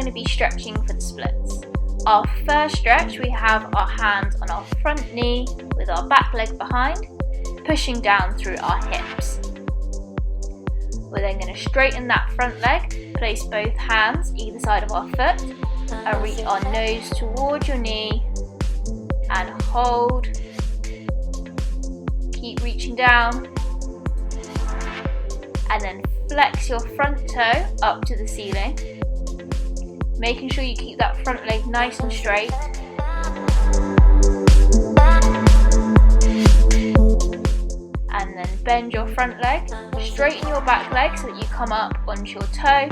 to be stretching for the splits. Our first stretch, we have our hands on our front knee with our back leg behind, pushing down through our hips. We're then going to straighten that front leg, place both hands either side of our foot and reach our nose towards your knee and hold. Keep reaching down and then flex your front toe up to the ceiling, making sure you keep that front leg nice and straight. And then bend your front leg, straighten your back leg so that you come up onto your toe,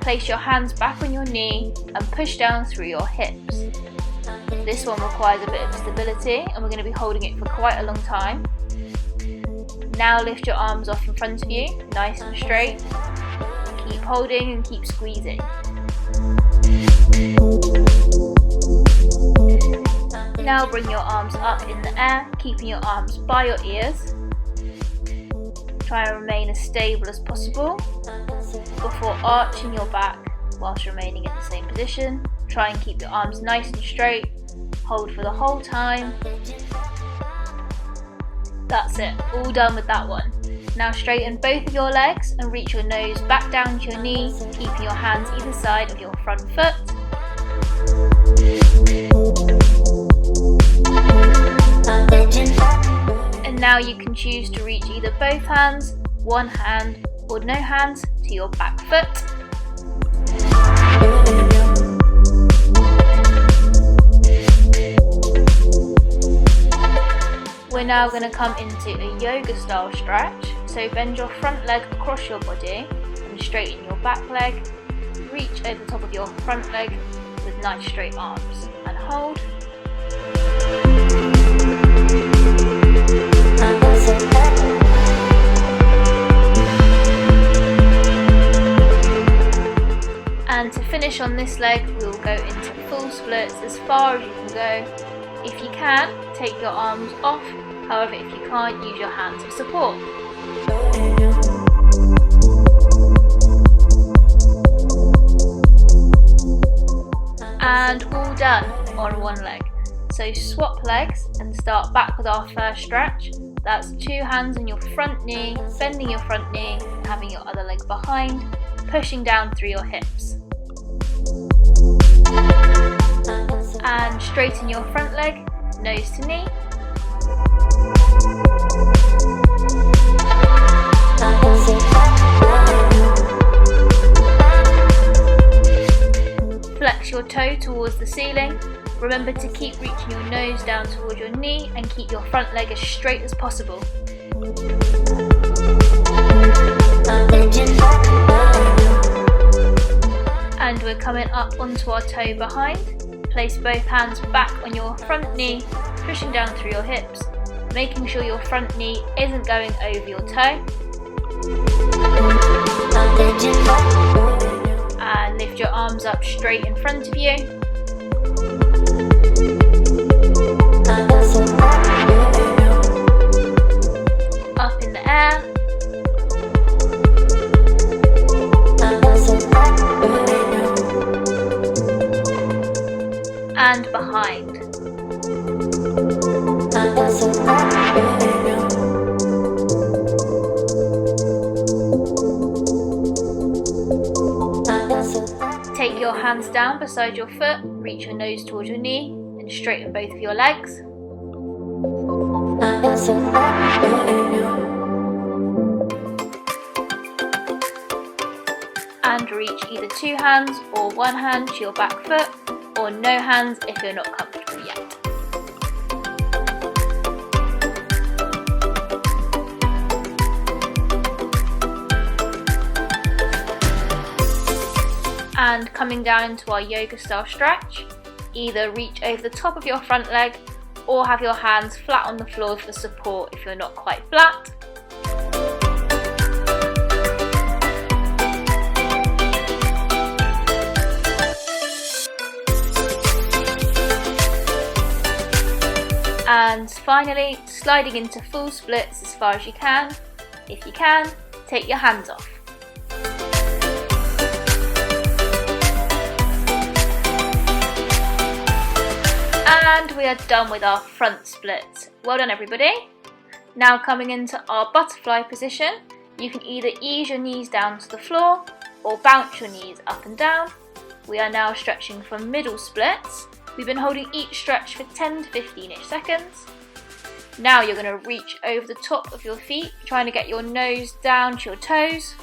place your hands back on your knee and push down through your hips. This one requires a bit of stability and we're going to be holding it for quite a long time. Now lift your arms off in front of you, nice and straight. Keep holding and keep squeezing. Now bring your arms up in the air, keeping your arms by your ears. Try and remain as stable as possible before arching your back whilst remaining in the same position. Try and keep your arms nice and straight. Hold for the whole time. That's it, all done with that one. Now straighten both of your legs and reach your nose back down to your knee, keeping your hands either side of your front foot. And now you can choose to reach either both hands, one hand, or no hands to your back foot. We're now going to come into a yoga style stretch, so bend your front leg across your body and straighten your back leg, reach over the top of your front leg with nice straight arms and hold. And to finish on this leg, we'll go into full splits as far as you can go. If you can, take your arms off, however if you can't, use your hands for support. And all done on one leg. So swap legs and start back with our first stretch. That's two hands on your front knee, bending your front knee, having your other leg behind, pushing down through your hips. And straighten your front leg, nose to knee. Flex your toe towards the ceiling. Remember to keep reaching your nose down towards your knee and keep your front leg as straight as possible. And we're coming up onto our toe behind. Place both hands back on your front knee, pushing down through your hips, making sure your front knee isn't going over your toe. And lift your arms up straight in front of you. Up in the air. And behind. Take your hands down beside your foot, reach your nose towards your knee, and straighten both of your legs. And reach either two hands or one hand to your back foot, or no hands if you're not comfortable yet. And coming down into our yoga style stretch, either reach over the top of your front leg or have your hands flat on the floor for support if you're not quite flat. And finally, sliding into full splits as far as you can. If you can, take your hands off. we are done with our front splits. Well done everybody. Now coming into our butterfly position, you can either ease your knees down to the floor or bounce your knees up and down. We are now stretching for middle splits. We've been holding each stretch for 10 to 15ish seconds. Now you're going to reach over the top of your feet, trying to get your nose down to your toes.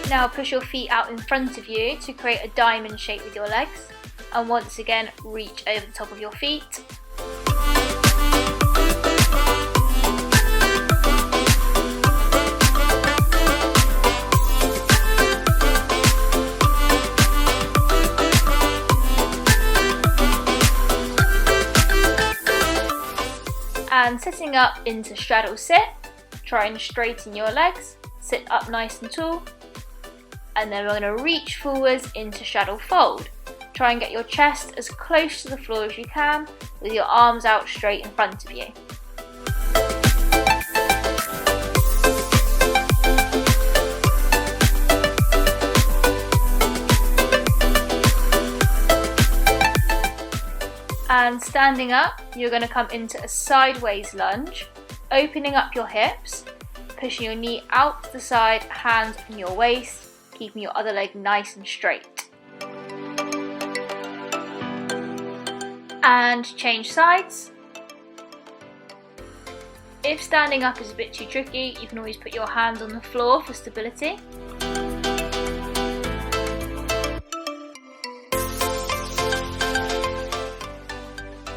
Now push your feet out in front of you to create a diamond shape with your legs, and once again reach over the top of your feet. And sitting up into straddle sit, try and straighten your legs, sit up nice and tall. And then we're going to reach forwards into straddle fold. Try and get your chest as close to the floor as you can with your arms out straight in front of you. And standing up, you're going to come into a sideways lunge, opening up your hips, pushing your knee out to the side, hands on your waist, keeping your other leg nice and straight. And change sides. If standing up is a bit too tricky, you can always put your hands on the floor for stability.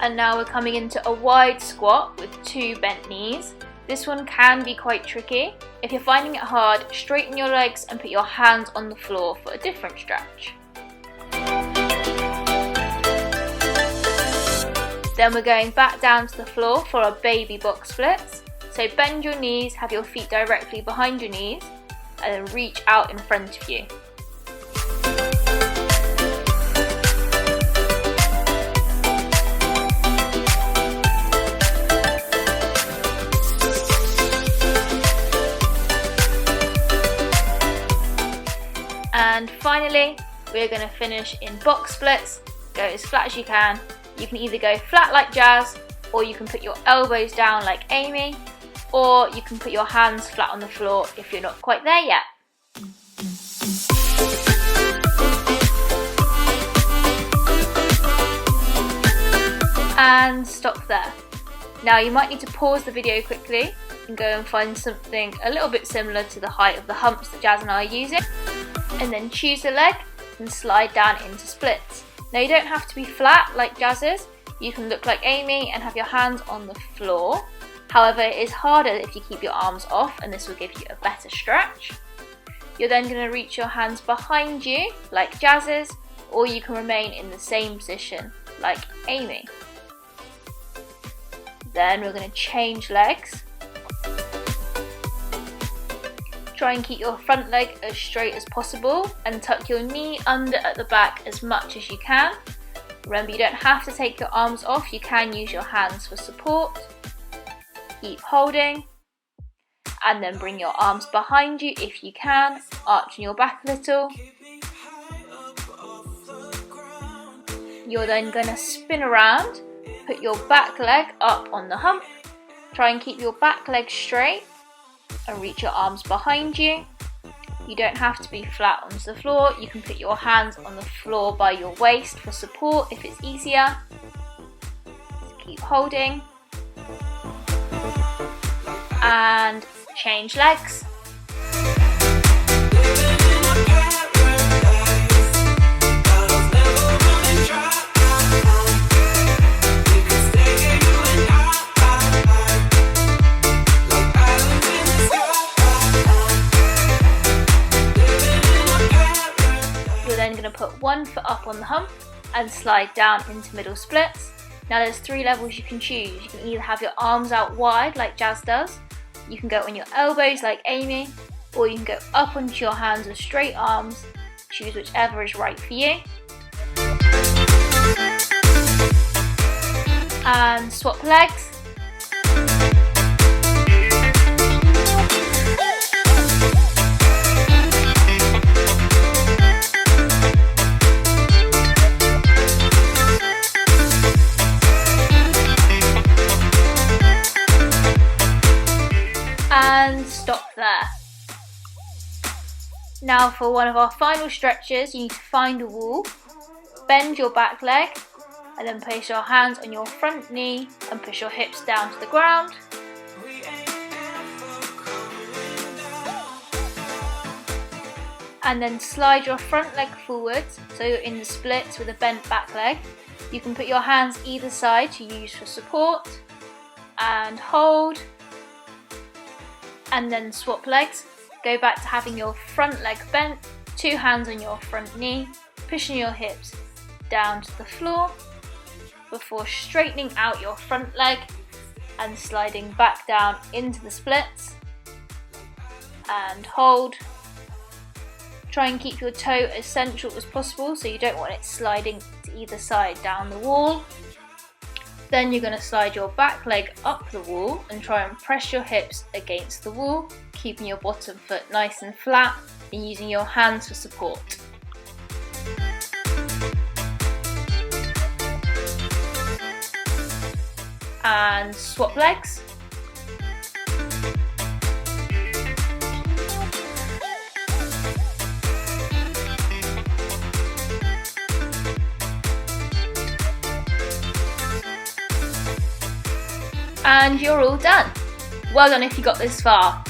And now we're coming into a wide squat with 2 bent knees. This one can be quite tricky. If you're finding it hard, straighten your legs and put your hands on the floor for a different stretch. Then we're going back down to the floor for our baby box splits. So bend your knees, have your feet directly behind your knees, and then reach out in front of you. And finally, we're going to finish in box splits. Go as flat as you can. You can either go flat like Jazz, or you can put your elbows down like Amy, or you can put your hands flat on the floor if you're not quite there yet. And stop there. Now you might need to pause the video quickly and go and find something a little bit similar to the height of the humps that Jazz and I are using. And then choose a leg and slide down into splits. Now you don't have to be flat like Jazz is. You can look like Amy and have your hands on the floor. However, it is harder if you keep your arms off, and this will give you a better stretch. You're then going to reach your hands behind you like Jazz is, or you can remain in the same position like Amy. Then we're going to change legs. Try and keep your front leg as straight as possible and tuck your knee under at the back as much as you can. Remember, you don't have to take your arms off, you can use your hands for support. Keep holding, and then bring your arms behind you if you can, arching your back a little. You're then going to spin around, put your back leg up on the hump, try and keep your back leg straight, and reach your arms behind you. You don't have to be flat onto the floor, you can put your hands on the floor by your waist for support if it's easier. Just keep holding. And change legs. Put one foot up on the hump and slide down into middle splits. Now there's 3 levels you can choose. You can either have your arms out wide like Jazz does, you can go on your elbows like Amy, or you can go up onto your hands with straight arms. Choose whichever is right for you. And swap legs. Now for one of our final stretches, you need to find a wall, bend your back leg, and then place your hands on your front knee and push your hips down to the ground. And then slide your front leg forwards so you're in the splits with a bent back leg. You can put your hands either side to use for support, and hold, and then swap legs. Go back to having your front leg bent, 2 hands on your front knee, pushing your hips down to the floor before straightening out your front leg and sliding back down into the splits, and hold. Try and keep your toe as central as possible so you don't want it sliding to either side down the wall. Then you're going to slide your back leg up the wall and try and press your hips against the wall, keeping your bottom foot nice and flat and using your hands for support. And swap legs. And you're all done. Well done if you got this far.